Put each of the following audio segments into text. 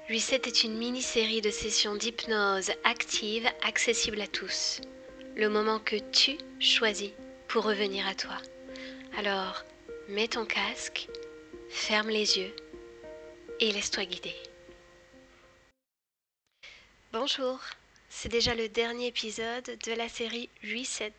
Reset est une mini-série de sessions d'hypnose active accessible à tous. Le moment que tu choisis pour revenir à toi. Alors, mets ton casque, ferme les yeux et laisse-toi guider. Bonjour, c'est déjà le dernier épisode de la série Reset.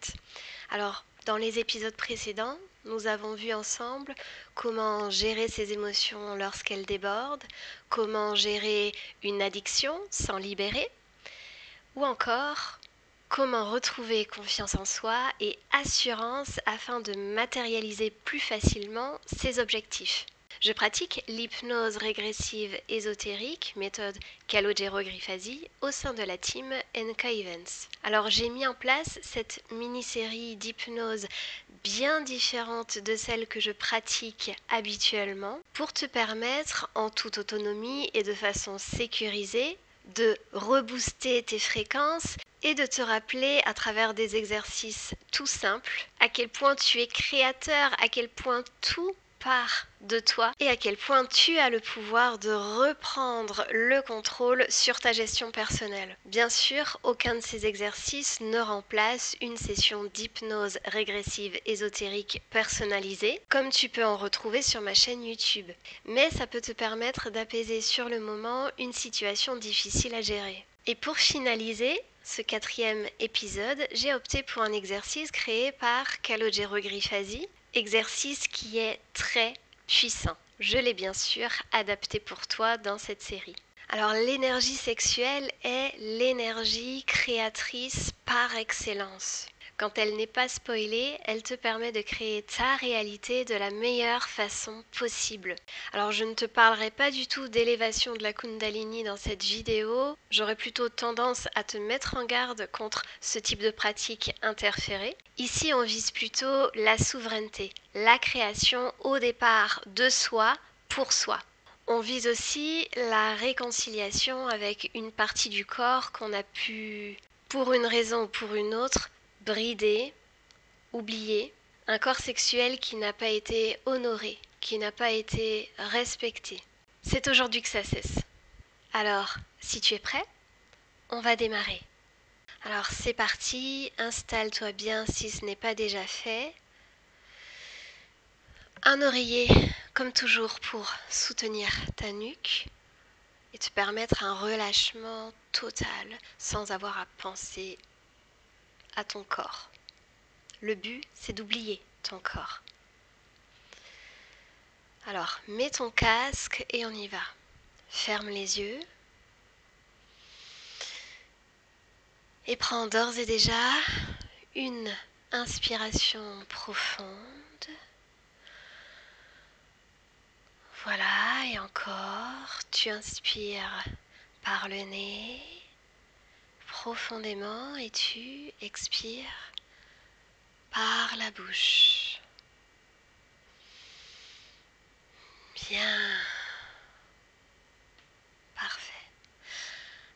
Alors, dans les épisodes précédents, nous avons vu ensemble comment gérer ses émotions lorsqu'elles débordent, comment gérer une addiction sans libérer, ou encore comment retrouver confiance en soi et assurance afin de matérialiser plus facilement ses objectifs. Je pratique l'hypnose régressive ésotérique, méthode Calogero-Griffasi, au sein de la team NK Events. Alors j'ai mis en place cette mini-série d'hypnose bien différente de celle que je pratique habituellement pour te permettre, en toute autonomie et de façon sécurisée, de rebooster tes fréquences et de te rappeler à travers des exercices tout simples à quel point tu es créateur, à quel point tout part de toi et à quel point tu as le pouvoir de reprendre le contrôle sur ta gestion personnelle. Bien sûr, aucun de ces exercices ne remplace une session d'hypnose régressive ésotérique personnalisée, comme tu peux en retrouver sur ma chaîne YouTube. Mais ça peut te permettre d'apaiser sur le moment une situation difficile à gérer. Et pour finaliser ce 4e épisode, j'ai opté pour un exercice créé par Calogero Griffasi, exercice qui est très puissant. Je l'ai bien sûr adapté pour toi dans cette série. Alors l'énergie sexuelle est l'énergie créatrice par excellence. Quand elle n'est pas spoilée, elle te permet de créer ta réalité de la meilleure façon possible. Alors je ne te parlerai pas du tout d'élévation de la Kundalini dans cette vidéo, j'aurais plutôt tendance à te mettre en garde contre ce type de pratique interférée. Ici on vise plutôt la souveraineté, la création au départ de soi pour soi. On vise aussi la réconciliation avec une partie du corps qu'on a pu, pour une raison ou pour une autre, brider, oublier, un corps sexuel qui n'a pas été honoré, qui n'a pas été respecté. C'est aujourd'hui que ça cesse. Alors, si tu es prêt, on va démarrer. Alors c'est parti, installe-toi bien si ce n'est pas déjà fait. Un oreiller, comme toujours, pour soutenir ta nuque et te permettre un relâchement total sans avoir à penser à ton corps. Le but, c'est d'oublier ton corps. Alors, mets ton casque et on y va. Ferme les yeux. Et prends d'ores et déjà une inspiration profonde. Voilà, et encore, tu inspires par le nez profondément et tu expires par la bouche. Bien. Parfait.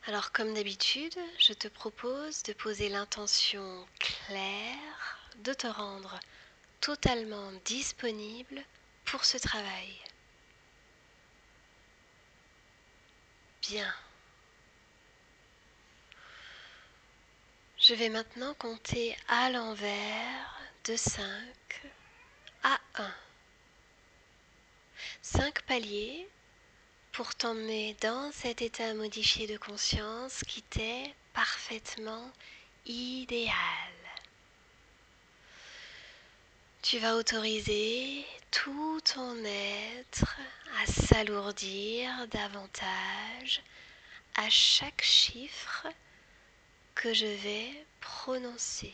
Alors comme d'habitude, je te propose de poser l'intention claire de te rendre totalement disponible pour ce travail. Bien. Je vais maintenant compter à l'envers de 5 à 1. 5 paliers pour t'emmener dans cet état modifié de conscience qui t'est parfaitement idéal. Tu vas autoriser tout ton être à s'alourdir davantage à chaque chiffre que je vais prononcer,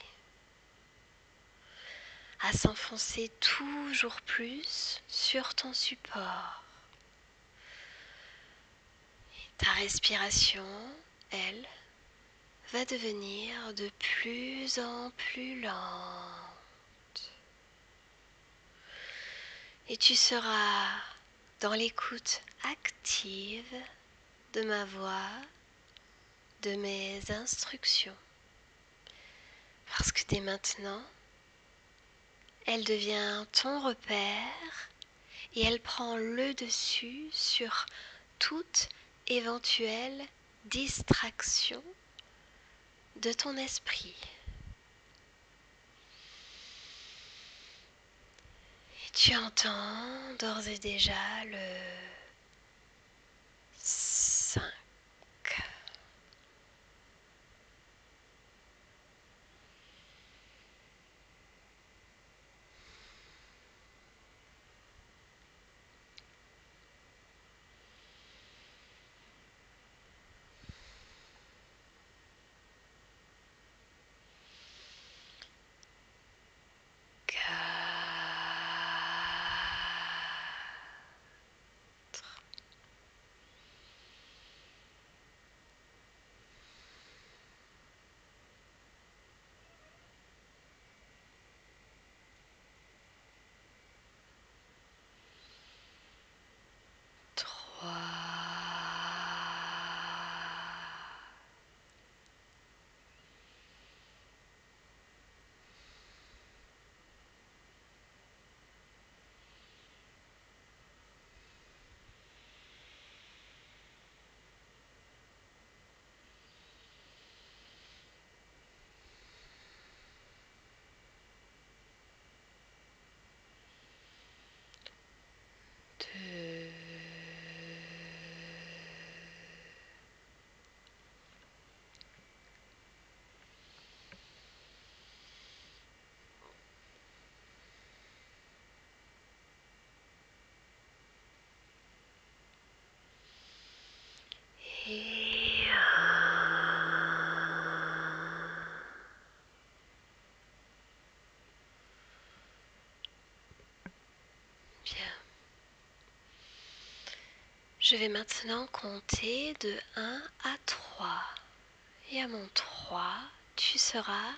à s'enfoncer toujours plus sur ton support. Ta respiration, elle, va devenir de plus en plus lente. Et tu seras dans l'écoute active de ma voix, de mes instructions. Parce que dès maintenant, elle devient ton repère et elle prend le dessus sur toutes éventuelle distraction de ton esprit. Et tu entends d'ores et déjà le 5. 2. Et bien. Je vais maintenant compter de 1 à 3. Et à mon 3, tu seras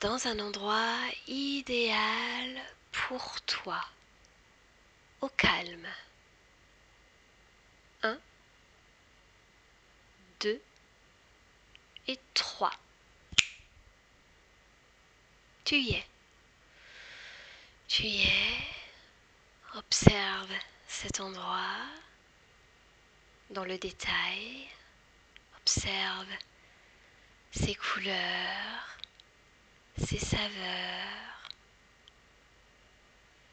dans un endroit idéal pour toi, au calme. 1, 2 et 3. Tu y es. Tu y es. Observe cet endroit dans le détail. Observe ses couleurs, ses saveurs.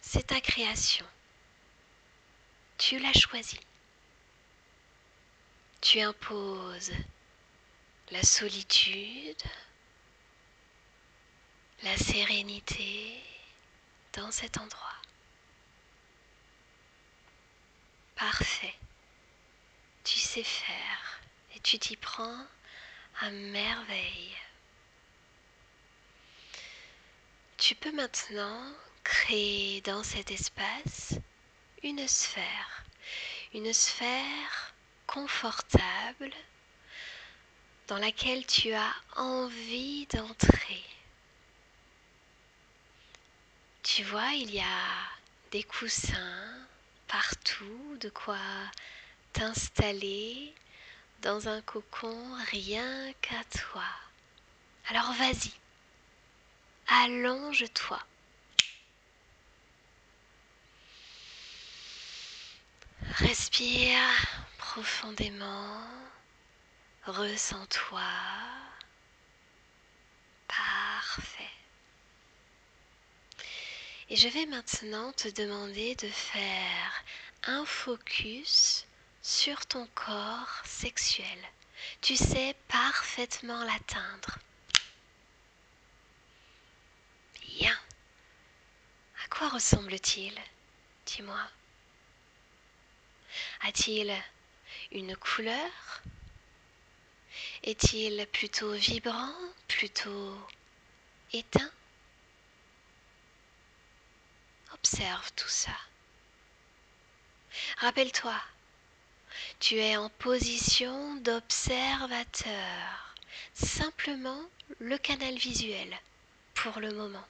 C'est ta création. Tu l'as choisie. Tu imposes la solitude, la sérénité dans cet endroit. Parfait. Tu sais faire et tu t'y prends à merveille. Tu peux maintenant créer dans cet espace une sphère confortable dans laquelle tu as envie d'entrer. Tu vois, il y a des coussins partout, de quoi t'installer dans un cocon rien qu'à toi. Alors vas-y, allonge-toi. Respire profondément, ressens-toi. Parfait. Et je vais maintenant te demander de faire un focus sur ton corps sexuel. Tu sais parfaitement l'atteindre. Bien. À quoi ressemble-t-il? Dis-moi. A-t-il une couleur? Est-il plutôt vibrant, plutôt éteint? Observe tout ça. Rappelle-toi, tu es en position d'observateur, simplement le canal visuel pour le moment.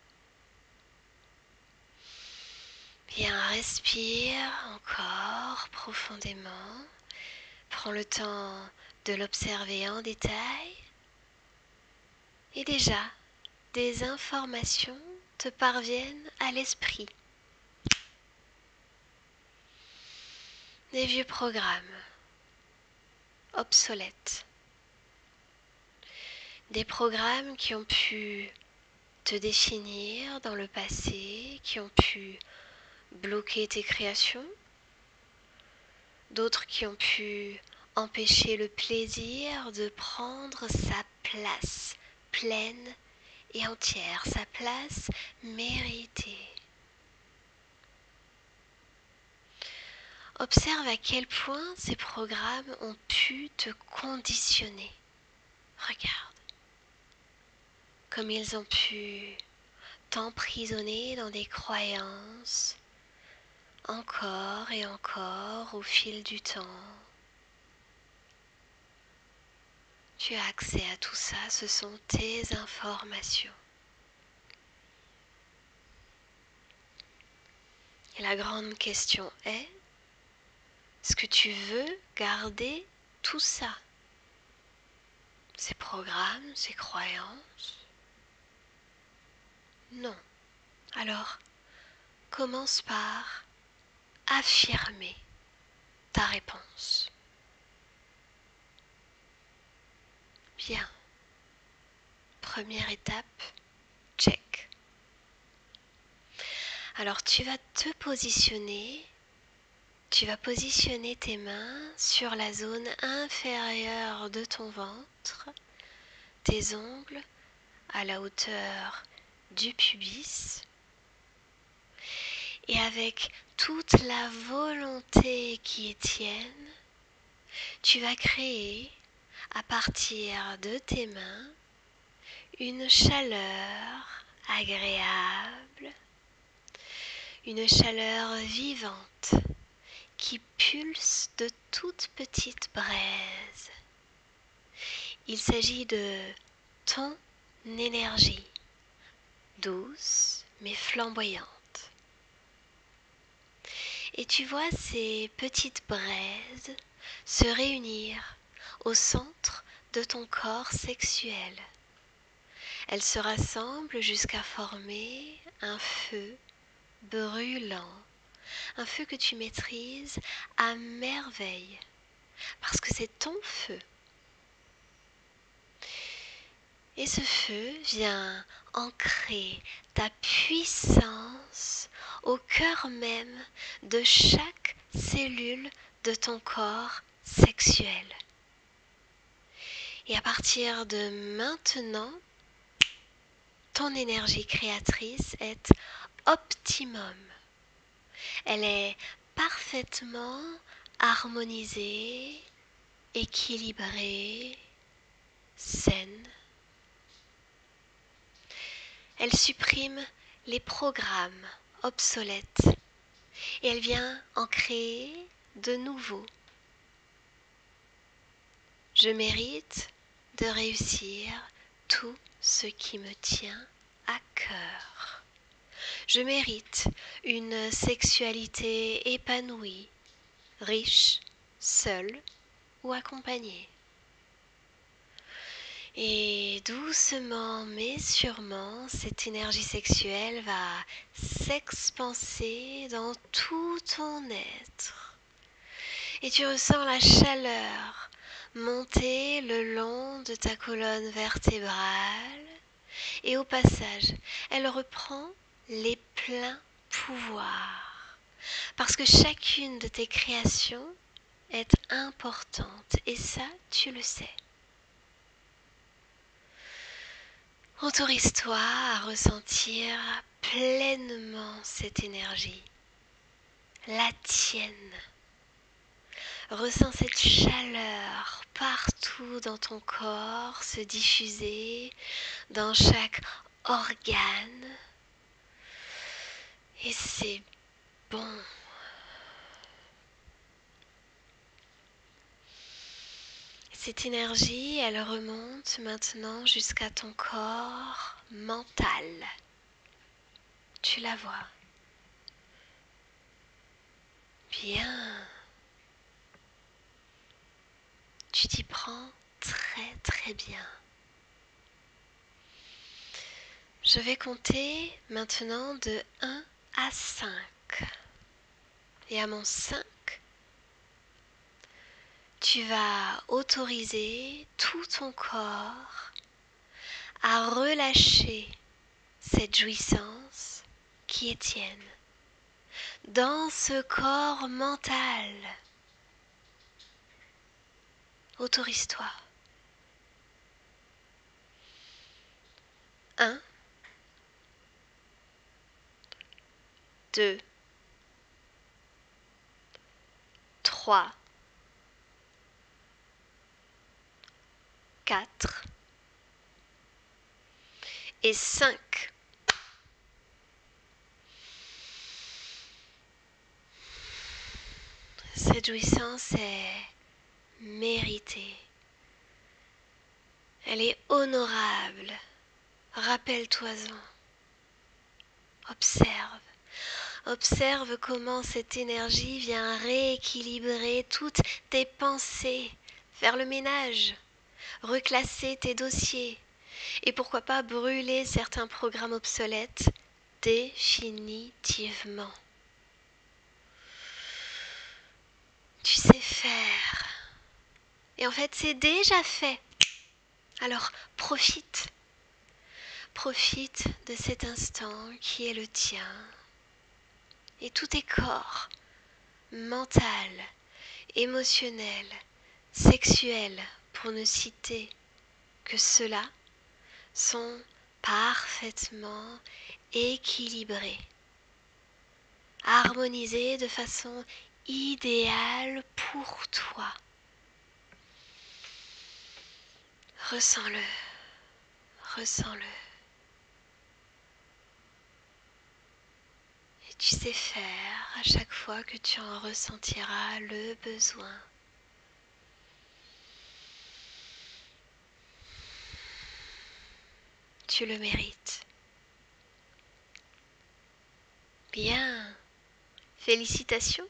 Bien, respire encore profondément. Prends le temps de l'observer en détail. Et déjà, des informations te parviennent à l'esprit. Des vieux programmes, obsolètes. Des programmes qui ont pu te définir dans le passé, qui ont pu bloquer tes créations, d'autres qui ont pu empêcher le plaisir de prendre sa place pleine et entière, sa place méritée. Observe à quel point ces programmes ont pu te conditionner. Regarde comme ils ont pu t'emprisonner dans des croyances encore et encore au fil du temps. Tu as accès à tout ça, ce sont tes informations. Et la grande question est-ce que tu veux garder tout ça? Ces programmes, ces croyances? Non. Alors, commence par affirmer ta réponse. Bien. Première étape, check. Alors tu vas te positionner, tu vas positionner tes mains sur la zone inférieure de ton ventre, tes ongles à la hauteur du pubis, et avec toute la volonté qui est tienne, tu vas créer à partir de tes mains une chaleur agréable, une chaleur vivante qui pulse de toutes petites braises. Il s'agit de ton énergie, douce mais flamboyante. Et tu vois ces petites braises se réunir au centre de ton corps sexuel. Elles se rassemblent jusqu'à former un feu brûlant, un feu que tu maîtrises à merveille, parce que c'est ton feu. Et ce feu vient ancrer ta puissance au cœur même de chaque cellule de ton corps sexuel. Et à partir de maintenant, ton énergie créatrice est optimum. Elle est parfaitement harmonisée, équilibrée, saine. Elle supprime les programmes obsolètes et elle vient en créer de nouveaux. Je mérite de réussir tout ce qui me tient à cœur. Je mérite une sexualité épanouie, riche, seule ou accompagnée. Et doucement mais sûrement, cette énergie sexuelle va s'expanser dans tout ton être. Et tu ressens la chaleur monter le long de ta colonne vertébrale. Et au passage, elle reprend les pleins pouvoirs. Parce que chacune de tes créations est importante. Et ça, tu le sais. Autorise-toi à ressentir pleinement cette énergie, la tienne. Ressens cette chaleur partout dans ton corps se diffuser dans chaque organe. Et c'est bon. Cette énergie, elle remonte maintenant jusqu'à ton corps mental. Tu la vois. Bien. Tu t'y prends très très bien. Je vais compter maintenant de 1 à 5. Et à mon 5, tu vas autoriser tout ton corps à relâcher cette jouissance qui est tienne dans ce corps mental. Autorise-toi. 1, 2, 3, 4 et 5. Cette jouissance est méritée. Elle est honorable. Rappelle-toi-en. Observe. Observe comment cette énergie vient rééquilibrer toutes tes pensées, faire le ménage, reclasser tes dossiers et pourquoi pas brûler certains programmes obsolètes définitivement. Tu sais faire. Et en fait, c'est déjà fait. Alors, profite. Profite de cet instant qui est le tien. Et tous tes corps, mental, émotionnel, sexuel, pour ne citer que ceux-là, sont parfaitement équilibrés, harmonisés de façon idéale pour toi. Ressens-le, ressens-le. Et tu sais faire à chaque fois que tu en ressentiras le besoin. Tu le mérites. Bien, félicitations.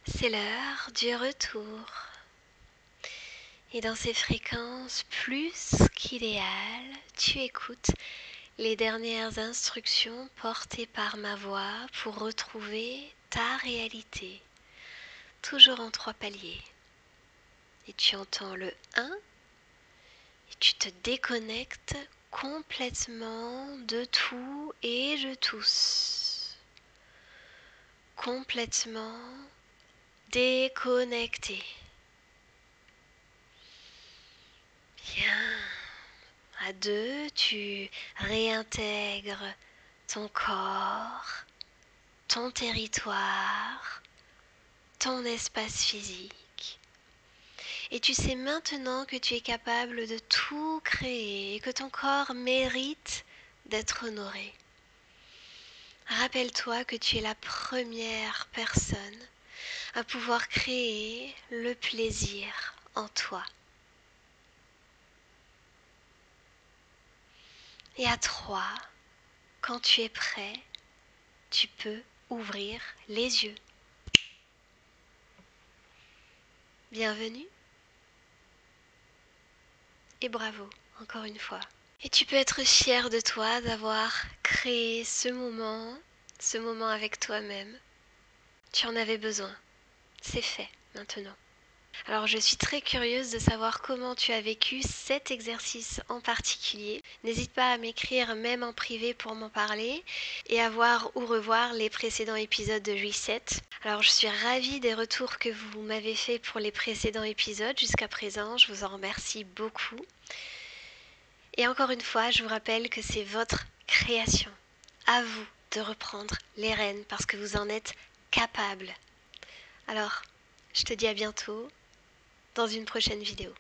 C'est l'heure du retour. Et dans ces fréquences plus qu'idéales, tu écoutes les dernières instructions portées par ma voix pour retrouver ta réalité, toujours en 3 paliers. Et tu entends le 1 et tu te déconnectes complètement de tout et de tous. Complètement déconnecté. Bien. À 2, tu réintègres ton corps, ton territoire, ton espace physique. Et tu sais maintenant que tu es capable de tout créer et que ton corps mérite d'être honoré. Rappelle-toi que tu es la première personne à pouvoir créer le plaisir en toi. Et à 3, quand tu es prêt, tu peux ouvrir les yeux. Bienvenue et bravo encore une fois. Et tu peux être fier de toi d'avoir créé ce moment avec toi-même. Tu en avais besoin. C'est fait maintenant. Alors je suis très curieuse de savoir comment tu as vécu cet exercice en particulier. N'hésite pas à m'écrire même en privé pour m'en parler et à voir ou revoir les précédents épisodes de Reset. Alors je suis ravie des retours que vous m'avez fait pour les précédents épisodes jusqu'à présent. Je vous en remercie beaucoup. Et encore une fois, je vous rappelle que c'est votre création. À vous de reprendre les rênes parce que vous en êtes capable. Alors, je te dis à bientôt dans une prochaine vidéo.